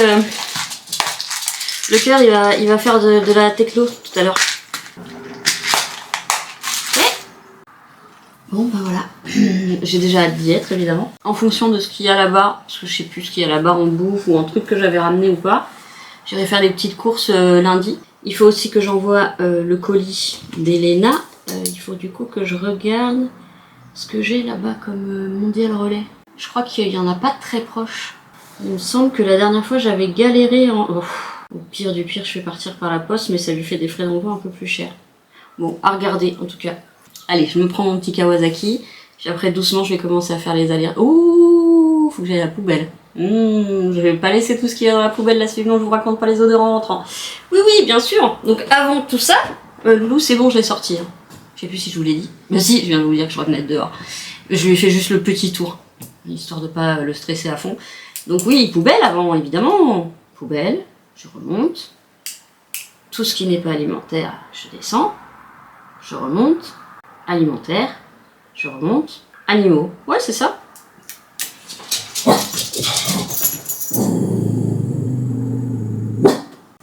le cœur il va faire de la techno tout à l'heure. Bon voilà, j'ai déjà hâte d'y être évidemment. En fonction de ce qu'il y a là-bas, parce que je sais plus ce qu'il y a là-bas en bouffe ou en truc que j'avais ramené ou pas, J'irai faire des petites courses lundi. Il faut aussi que j'envoie le colis d'Elena. Il faut du coup que je regarde ce que j'ai là-bas comme mondial relais. Je crois qu'il n'y en a pas de très proche. Il me semble que la dernière fois j'avais galéré en... Oh, au pire du pire, je fais partir par la poste, mais ça lui fait des frais d'envoi un peu plus chers. Bon, à regarder en tout cas. Allez, je me prends mon petit Kawasaki. Puis après, doucement, je vais commencer à faire les allers. Ouh, faut que j'aille à la poubelle. Je vais pas laisser tout ce qu'il y a dans la poubelle là, sinon je vous raconte pas les odeurs en rentrant. Oui, oui, bien sûr. Donc avant tout ça, Loulou, c'est bon, je l'ai sorti. Hein. Je sais plus si je vous l'ai dit. Mais si, je viens de vous dire que je revenais de dehors. Je lui ai fait juste le petit tour, histoire de pas le stresser à fond. Donc oui, poubelle avant, évidemment. Poubelle, je remonte. Tout ce qui n'est pas alimentaire, je descends. Je remonte. Alimentaire, je remonte. Animaux, ouais, c'est ça.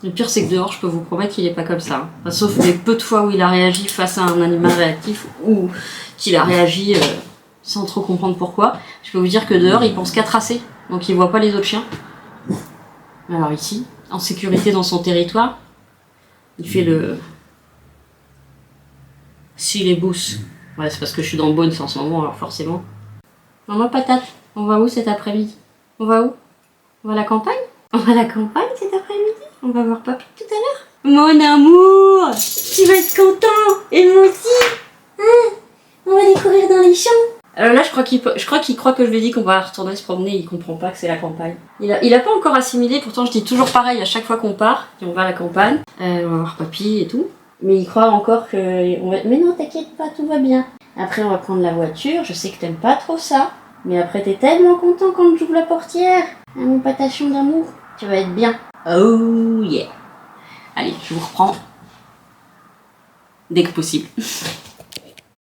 Le pire, c'est que dehors, je peux vous promettre qu'il est pas comme ça. Hein. Enfin, sauf les peu de fois où il a réagi face à un animal réactif ou qu'il a réagi sans trop comprendre pourquoi. Je peux vous dire que dehors, il pense qu'à tracer. Donc, il voit pas les autres chiens. Alors ici, en sécurité dans son territoire, il fait le... S'il est bousse. Ouais, c'est parce que je suis dans Bones en ce moment, alors forcément. Maman patate, on va où cet après-midi? On va où? On va à la campagne? On va à la campagne cet après-midi? On va voir papy tout à l'heure? Mon amour! Tu vas être content! Et moi aussi! Hein? On va aller courir dans les champs! Alors là, je crois qu'il croit que je lui ai dit qu'on va retourner se promener, il comprend pas que c'est la campagne. Il a pas encore assimilé, pourtant je dis toujours pareil à chaque fois qu'on part, et on va à la campagne, on va voir papy et tout. Mais il croit encore que... Mais non, t'inquiète pas, tout va bien. Après, on va prendre la voiture, je sais que t'aimes pas trop ça. Mais après, t'es tellement content quand j'ouvre la portière. Ah, mon patachon d'amour, tu vas être bien. Oh yeah. Allez, je vous reprends. Dès que possible.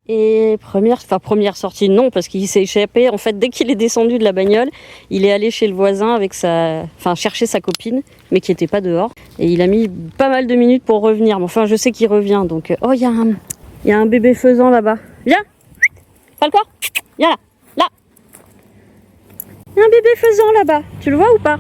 Et première sortie, non, parce qu'il s'est échappé. En fait, dès qu'il est descendu de la bagnole, il est allé chez le voisin avec chercher sa copine, mais qui était pas dehors. Et il a mis pas mal de minutes pour revenir. Mais enfin, je sais qu'il revient, donc... Oh, il y a un bébé faisan là-bas. Viens! Pas le corps? Viens là! Là! Il y a un bébé faisan là-bas. Tu le vois ou pas?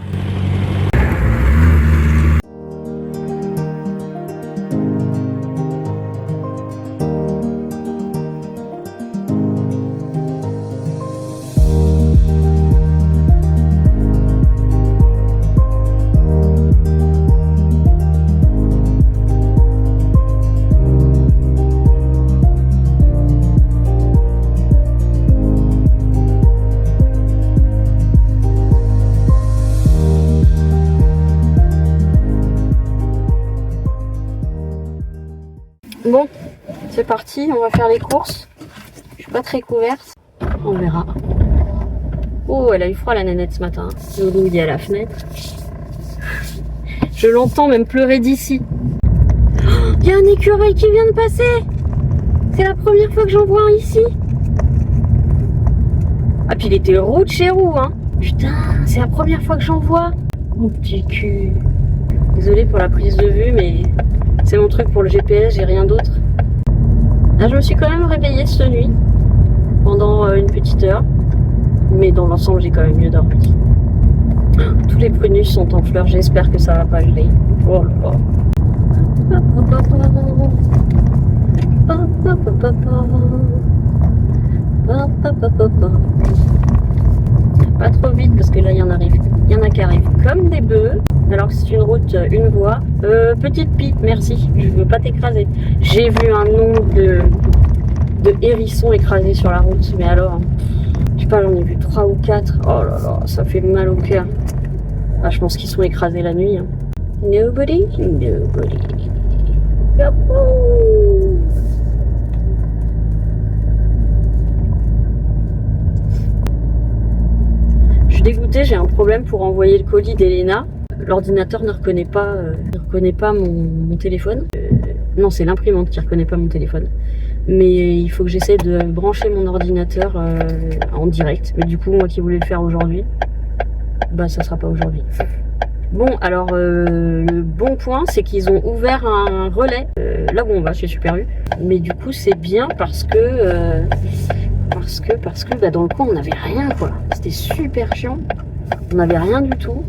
Bon, c'est parti, on va faire les courses. Je suis pas très couverte. On verra. Oh, elle a eu froid la nénette ce matin. Loulou dit à la fenêtre. Je l'entends même pleurer d'ici. Il y a un écureuil qui vient de passer. C'est la première fois que j'en vois un ici. Ah, puis il était roux de chez roux, hein. Putain, c'est la première fois que j'en vois. Mon petit cul. Désolée pour la prise de vue, mais c'est mon truc pour le GPS, j'ai rien d'autre. Là, je me suis quand même réveillée cette nuit, pendant une petite heure. Mais dans l'ensemble, j'ai quand même mieux dormi. Tous les prunus sont en fleurs, j'espère que ça va pas geler. Oh là là. Pas trop vite parce que là il y en a qui arrivent comme des bœufs. Alors que c'est une route, une voie. Petite pipe, merci, je veux pas t'écraser. J'ai vu un nombre de hérissons écrasés sur la route, mais alors, je sais pas, j'en ai vu 3 ou 4. Oh là là, ça fait mal au cœur. Ah, je pense qu'ils sont écrasés la nuit. Hein. Nobody. Yahoo! Je suis dégoûtée, j'ai un problème pour envoyer le colis d'Elena. L'ordinateur ne reconnaît pas mon téléphone. Non, c'est l'imprimante qui ne reconnaît pas mon téléphone. Mais il faut que j'essaie de brancher mon ordinateur en direct. Mais du coup, moi qui voulais le faire aujourd'hui, bah ça sera pas aujourd'hui. Bon, alors le bon point, c'est qu'ils ont ouvert un relais là où on va, chez Super U. Mais du coup, c'est bien parce que bah, dans le coin, on n'avait rien, quoi. C'était super chiant. On n'avait rien du tout.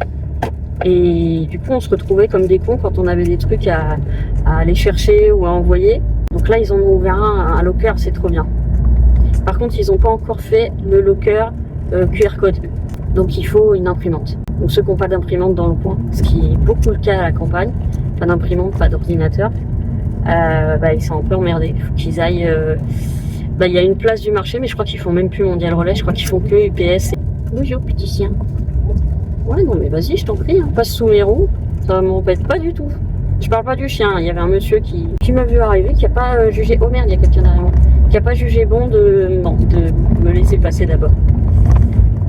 Et du coup, on se retrouvait comme des cons quand on avait des trucs à aller chercher ou à envoyer. Donc là, ils en ont ouvert un locker, c'est trop bien. Par contre, ils n'ont pas encore fait le locker QR code. Donc il faut une imprimante. Donc ceux qui n'ont pas d'imprimante dans le coin, ce qui est beaucoup le cas à la campagne, pas d'imprimante, pas d'ordinateur, ils sont un peu emmerdés. Il faut qu'ils aillent... il y a une place du marché, mais je crois qu'ils font même plus Mondial Relais, je crois qu'ils font que UPS. Bonjour petit chien. Ouais, non mais vas-y, je t'en prie, hein. Passe sous mes roues, ça m'embête pas du tout. Je parle pas du chien, il y avait un monsieur qui m'a vu arriver, qui a pas jugé... Oh merde, il y a quelqu'un derrière moi. Qui a pas jugé bon de me laisser passer d'abord.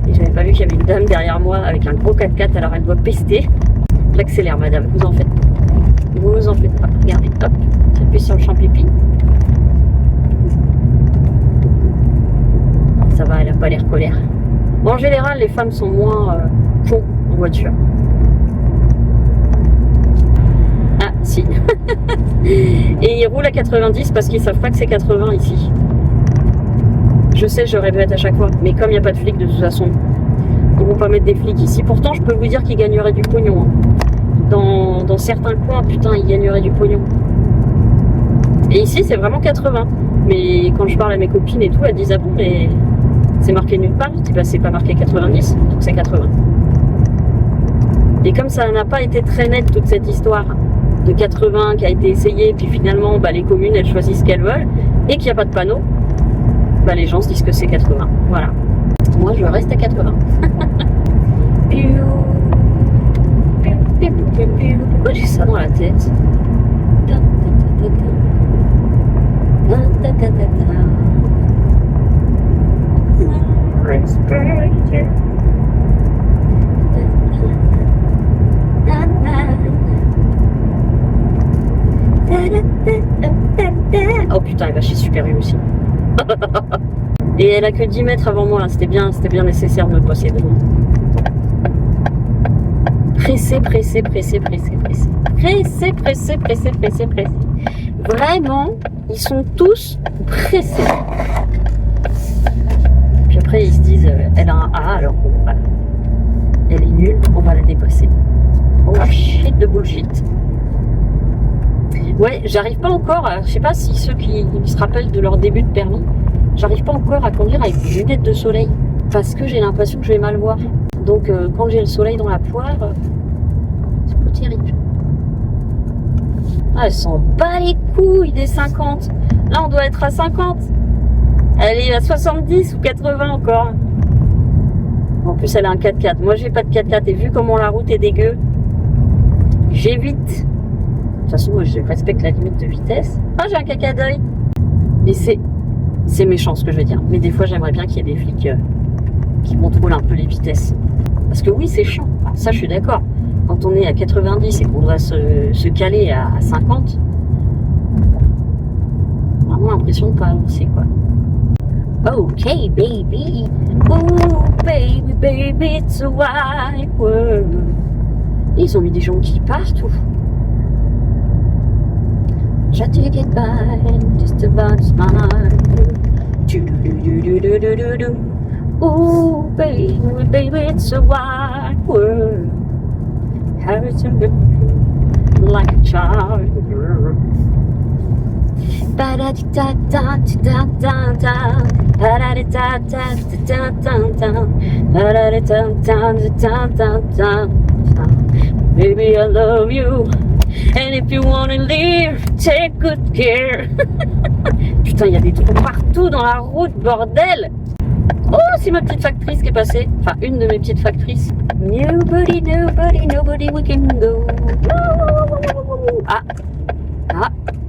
Et j'avais pas vu qu'il y avait une dame derrière moi avec un gros 4x4, alors elle doit pester. J'accélère madame, vous en faites pas. Vous en faites pas. Regardez, hop, j'appuie sur le champ pipi. Ça va, elle a pas l'air colère. Bon, en général, les femmes sont moins cons en voiture. Ah, si. Et ils roulent à 90 parce qu'ils savent pas que c'est 80 ici. Je sais, je répète à chaque fois, mais comme il n'y a pas de flics de toute façon, ils vont pas mettre des flics ici. Pourtant, je peux vous dire qu'ils gagneraient du pognon. Hein. Dans certains coins, putain, ils gagneraient du pognon. Et ici, c'est vraiment 80. Mais quand je parle à mes copines et tout, elles disent ah bon, mais c'est marqué nulle part. Je dis bah c'est pas marqué 90, donc c'est 80. Et comme ça n'a pas été très net toute cette histoire de 80 qui a été essayée, puis finalement les communes elles choisissent ce qu'elles veulent, et qu'il n'y a pas de panneau, les gens se disent que c'est 80. Voilà. Moi je reste à 80. Pourquoi j'ai ça dans la tête? Oh putain, elle va chez Super U aussi. Et elle a que 10 mètres avant moi, c'était bien nécessaire de me passer devant. Pressé. Vraiment, ils sont tous pressés. Puis après, ils se disent, elle a un A, alors bon, voilà. Elle est nulle, on va la dépasser. Oh shit de bullshit. Ouais, j'arrive pas encore, je sais pas si ceux qui se rappellent de leur début de permis, j'arrive pas encore à conduire avec des lunettes de soleil. Parce que j'ai l'impression que je vais mal voir. Donc quand j'ai le soleil dans la poire, c'est pas terrible. Ah, elle s'en bat les couilles des 50. Là, on doit être à 50. Elle est à 70 ou 80 encore. En plus, elle a un 4x4. Moi, j'ai pas de 4x4. Et vu comment la route est dégueu, j'évite. De toute façon, moi, je respecte la limite de vitesse. Ah, j'ai un caca d'œil. Mais c'est méchant ce que je veux dire. Mais des fois, j'aimerais bien qu'il y ait des flics qui contrôlent un peu les vitesses. Parce que oui, c'est chiant. Alors, ça, je suis d'accord. Quand on est à 90 et qu'on doit se caler à 50, vraiment l'impression de pas avancer, quoi. Ok, baby. Oh, baby, it's a wide world. Et ils ont mis des gens qui partent. Try to get by, just about smile. Oh, baby, it's a wide world. How to be like a child. Baby, I love you. And if you wanna live, take good care. Putain, il y a des trous partout dans la route, bordel. Oh, c'est ma petite factrice qui est passée. Enfin, une de mes petites factrices. Nobody, we can go. Ah,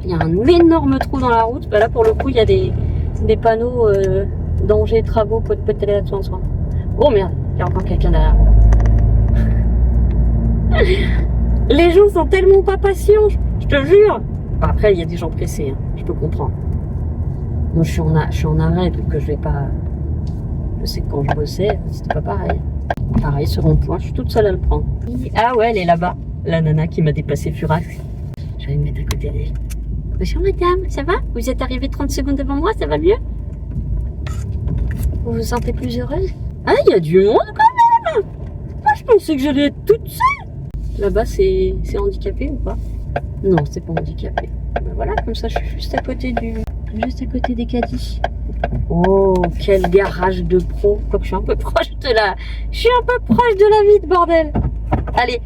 il y a un énorme trou dans la route. Là, pour le coup, il y a des panneaux danger, travaux, peut-être aller là-dessus en soi. Oh merde, il y a encore quelqu'un derrière. Les gens sont tellement pas patients, je te jure. Bah, après, il y a des gens pressés, hein, je peux comprendre. Moi, je suis en arrêt, donc je vais pas... Je sais que quand je bossais, c'était pas pareil. Pareil, ce rond-point, je suis toute seule à le prendre. Ah ouais, elle est là-bas, la nana qui m'a dépassé furax. Je vais me mettre à côté d'elle. Bonjour madame, ça va? Vous êtes arrivée 30 secondes devant moi, ça va mieux? Vous vous sentez plus heureuse? Ah, il y a du monde quand même! Moi, je pensais que j'allais être toute seule. Là-bas, c'est handicapé ou pas? Non, c'est pas handicapé. Ben voilà, comme ça, je suis juste à côté des caddies. Oh, quel garage de pro. Quoique je suis un peu proche de la... Je suis un peu proche de la vitre, bordel. Allez.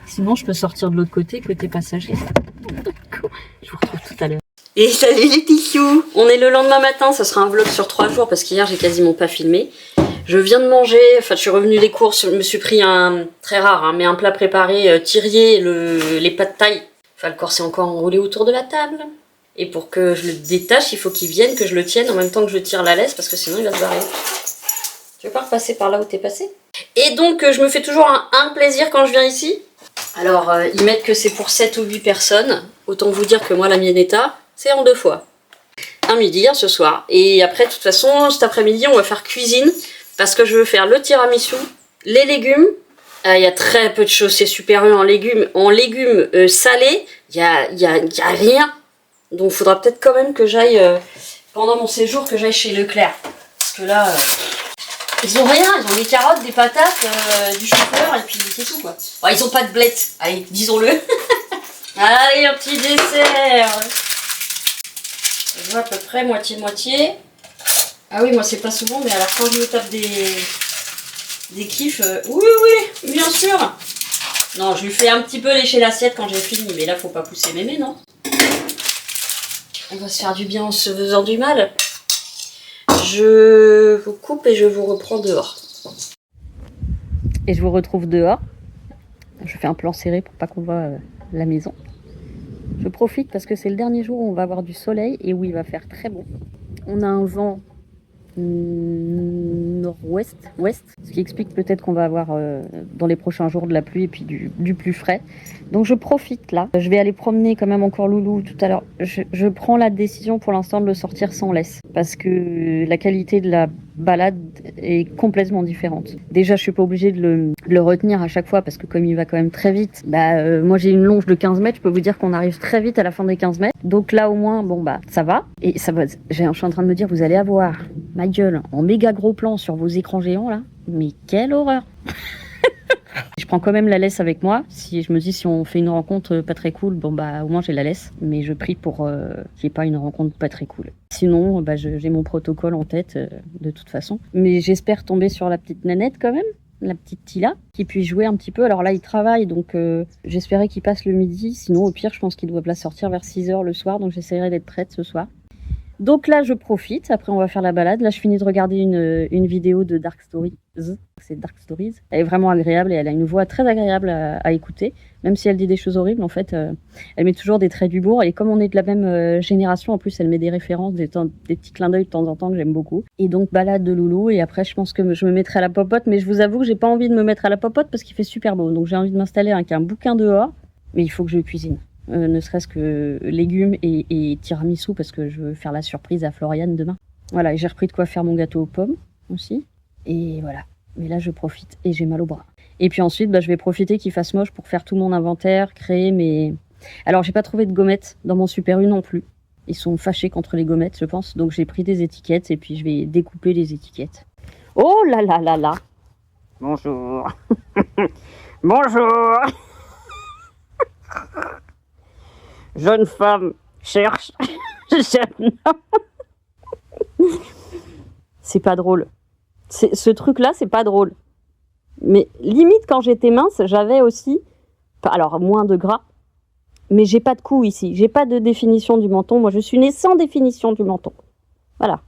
Sinon, je peux sortir de l'autre côté passager. Je vous retrouve tout à l'heure. Et salut les petits choux. On est le lendemain matin, ça sera un vlog sur 3 jours parce qu'hier, j'ai quasiment pas filmé. Je viens de manger, enfin je suis revenue des courses, je me suis pris un, très rare, hein, mais un plat préparé, Thirier, les pâtes thaï. Enfin le corps s'est encore enroulé autour de la table. Et pour que je le détache, il faut qu'il vienne, que je le tienne en même temps que je tire la laisse, parce que sinon il va se barrer. Tu veux pas repasser par là où t'es passé? Et donc je me fais toujours un plaisir quand je viens ici. Alors ils mettent que c'est pour 7 ou 8 personnes. Autant vous dire que moi la miennetta, c'est en 2 fois. Un midi, ce soir. Et après, de toute façon, cet après-midi, on va faire cuisine. Parce que je veux faire le tiramisu, les légumes. Il y a très peu de choses, c'est super en légumes. En légumes salés, il y a rien. Donc il faudra peut-être quand même que j'aille, pendant mon séjour, que j'aille chez Leclerc. Parce que là, ils ont rien. Ils ont des carottes, des patates, du chou-fleur et puis c'est tout quoi. Bon, ils ont pas de blettes, allez, disons-le. Allez, un petit dessert. Je vois à peu près moitié-moitié. Ah oui, moi c'est pas souvent, mais alors quand je me tape des kiffs... Oui, bien sûr. Non, je lui fais un petit peu lécher l'assiette quand j'ai fini, mais là faut pas pousser mémé, non? On va se faire du bien en se faisant du mal. Je vous coupe et je vous reprends dehors. Et je vous retrouve dehors. Je fais un plan serré pour pas qu'on voit la maison. Je profite parce que c'est le dernier jour où on va avoir du soleil et où il va faire très bon. On a un vent nord-ouest, ce qui explique peut-être qu'on va avoir dans les prochains jours de la pluie et puis du plus frais. Donc je profite là. Je vais aller promener quand même encore Loulou tout à l'heure. Je prends la décision pour l'instant de le sortir sans laisse parce que la qualité de la balade est complètement différente. Déjà, je suis pas obligée de le retenir à chaque fois parce que comme il va quand même très vite, moi j'ai une longe de 15 mètres, je peux vous dire qu'on arrive très vite à la fin des 15 mètres. Donc là au moins, ça va. Et ça va. Je suis en train de me dire, vous allez avoir ma gueule en méga gros plan sur vos écrans géants là. Mais quelle horreur! Je prends quand même la laisse avec moi. Si je me dis si on fait une rencontre pas très cool, au moins j'ai la laisse. Mais je prie pour qu'il n'y ait pas une rencontre pas très cool. Sinon, j'ai mon protocole en tête de toute façon. Mais j'espère tomber sur la petite Nanette quand même, la petite Tila, qui puisse jouer un petit peu. Alors là, il travaille, donc j'espérais qu'il passe le midi. Sinon, au pire, je pense qu'il doit la sortir vers 6h le soir. Donc j'essaierai d'être prête ce soir. Donc là, je profite. Après, on va faire la balade. Là, je finis de regarder une vidéo de Dark Stories. C'est Dark Stories. Elle est vraiment agréable et elle a une voix très agréable à écouter. Même si elle dit des choses horribles, en fait, elle met toujours des traits d'humour. Et comme on est de la même génération, en plus, elle met des références, des petits clins d'œil de temps en temps que j'aime beaucoup. Et donc, balade de Loulou. Et après, je pense que je me mettrai à la popote. Mais je vous avoue que j'ai pas envie de me mettre à la popote parce qu'il fait super beau. Donc, j'ai envie de m'installer avec un bouquin dehors. Mais il faut que je cuisine. Ne serait-ce que légumes et tiramisu parce que je veux faire la surprise à Floriane demain. Voilà, et j'ai repris de quoi faire mon gâteau aux pommes aussi. Et voilà, mais là je profite et j'ai mal au bras. Et puis ensuite, je vais profiter qu'il fasse moche pour faire tout mon inventaire, créer mes... Alors j'ai pas trouvé de gommettes dans mon Super U non plus. Ils sont fâchés contre les gommettes, je pense. Donc j'ai pris des étiquettes et puis je vais découper les étiquettes. Oh là là là là! Bonjour! Bonjour! Jeune femme cherche jeune homme. C'est pas drôle. Ce truc-là, c'est pas drôle. Mais limite, quand j'étais mince, j'avais aussi... Alors, moins de gras. Mais j'ai pas de cou ici. J'ai pas de définition du menton. Moi, je suis née sans définition du menton. Voilà.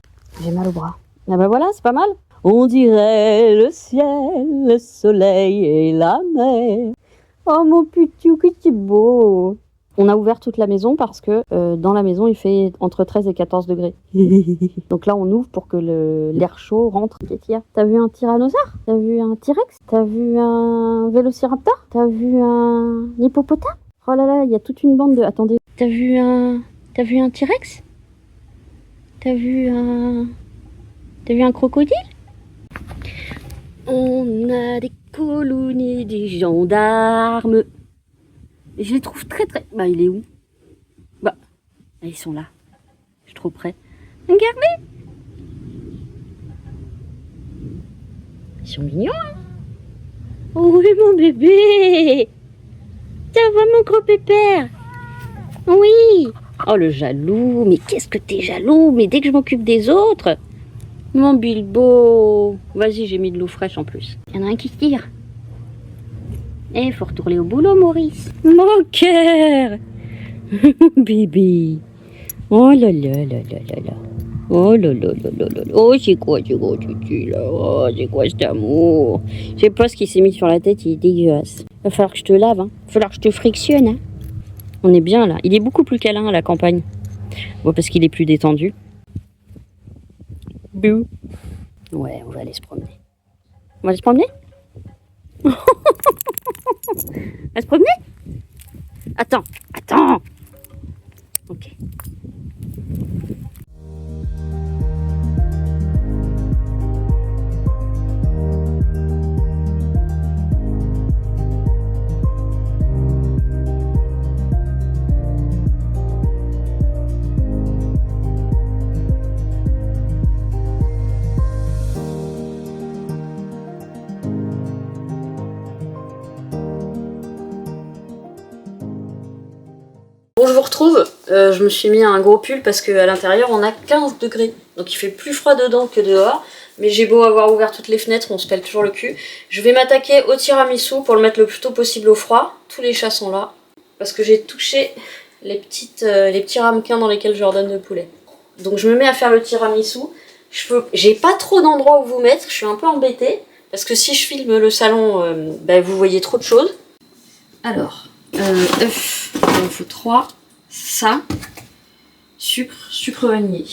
J'ai mal au bras. Ah voilà, c'est pas mal. On dirait le ciel, le soleil et la mer. Oh, mon petit, que c'est beau. On a ouvert toute la maison parce que dans la maison, il fait entre 13 et 14 degrés. Donc là, on ouvre pour que l'air chaud rentre. Qu'est-ce qu'il y a? T'as vu un tyrannosaure? T'as vu un T-Rex? T'as vu un vélociraptor? T'as vu un hippopotame? Oh là là, il y a toute une bande de... Attendez. T'as vu un T-Rex? T'as vu un crocodile? On a des colonies, des gendarmes. Et je les trouve très... il est où? Ils sont là. Je suis trop près. Regardez! Ils sont mignons, hein? Oh oui, mon bébé! Ça va mon gros pépère? Oui. Oh le jaloux, mais qu'est-ce que t'es jaloux? Mais dès que je m'occupe des autres. Mon Bilbo. Vas-y, j'ai mis de l'eau fraîche en plus. Il y en a un qui se tire. Eh, faut retourner au boulot, Maurice. Mon cœur. Bébé. Oh là là là là là là. Oh là là là là là. Oh, c'est quoi tutu là? Oh, c'est quoi cet amour? Je sais pas ce qui s'est mis sur la tête, il est dégueulasse. Va falloir que je te lave, hein. Va falloir que je te frictionne, hein. On est bien là. Il est beaucoup plus câlin à la campagne. Bon, parce qu'il est plus détendu. Bouh. Ouais, on va aller se promener. On va aller se promener? On va se promener? Attends. Ok. Bon, je vous retrouve, je me suis mis un gros pull parce qu'à l'intérieur on a 15 degrés, donc il fait plus froid dedans que dehors, mais j'ai beau avoir ouvert toutes les fenêtres, on se pèle toujours le cul. Je vais m'attaquer au tiramisu pour le mettre le plus tôt possible au froid, tous les chats sont là, parce que j'ai touché les petits ramequins dans lesquels je leur donne le poulet. Donc je me mets à faire le tiramisu, j'ai pas trop d'endroits où vous mettre, je suis un peu embêtée, parce que si je filme le salon, vous voyez trop de choses. Alors, œufs, il en faut 3, ça, sucre vanillé.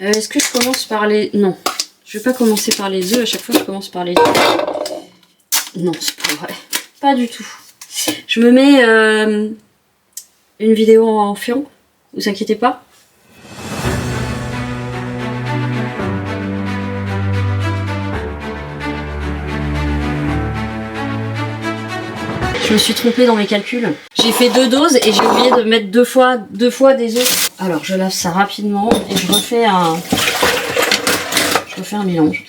Est-ce que je commence par les... Non, je vais pas commencer par les œufs, à chaque fois je commence par les œufs. Non, c'est pas vrai, pas du tout. Je me mets une vidéo en fion, vous inquiétez pas. Je me suis trompée dans mes calculs. J'ai fait 2 doses et j'ai oublié de mettre deux fois des œufs. Alors je lave ça rapidement et je refais un mélange.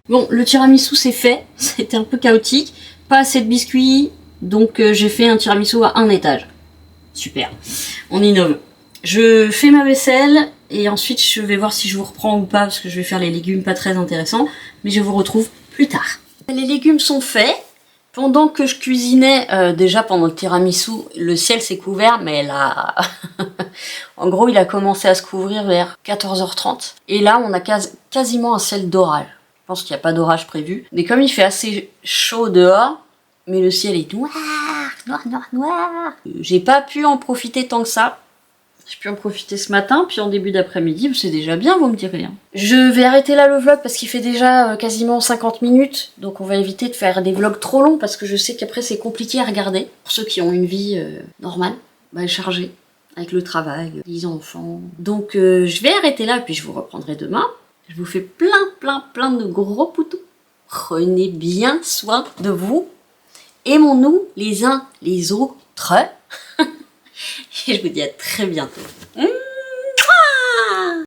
Bon, le tiramisu c'est fait. C'était un peu chaotique. Pas assez de biscuits. Donc j'ai fait un tiramisu à 1 étage. Super. On innove. Je fais ma vaisselle et ensuite je vais voir si je vous reprends ou pas parce que je vais faire les légumes pas très intéressants, mais je vous retrouve plus tard. Les légumes sont faits. Pendant que je cuisinais, déjà pendant le tiramisu, le ciel s'est couvert, mais là, en gros il a commencé à se couvrir vers 14h30. Et là on a quasiment un ciel d'orage. Je pense qu'il n'y a pas d'orage prévu. Mais comme il fait assez chaud dehors, mais le ciel est noir. J'ai pas pu en profiter tant que ça. J'ai pu en profiter ce matin, puis en début d'après-midi, c'est déjà bien, vous me direz. Hein. Je vais arrêter là le vlog parce qu'il fait déjà quasiment 50 minutes, donc on va éviter de faire des vlogs trop longs parce que je sais qu'après c'est compliqué à regarder. Pour ceux qui ont une vie normale, chargée, avec le travail, les enfants. Donc je vais arrêter là, puis je vous reprendrai demain. Je vous fais plein de gros poutous. Prenez bien soin de vous. Aimons-nous les uns les autres. Et je vous dis à très bientôt.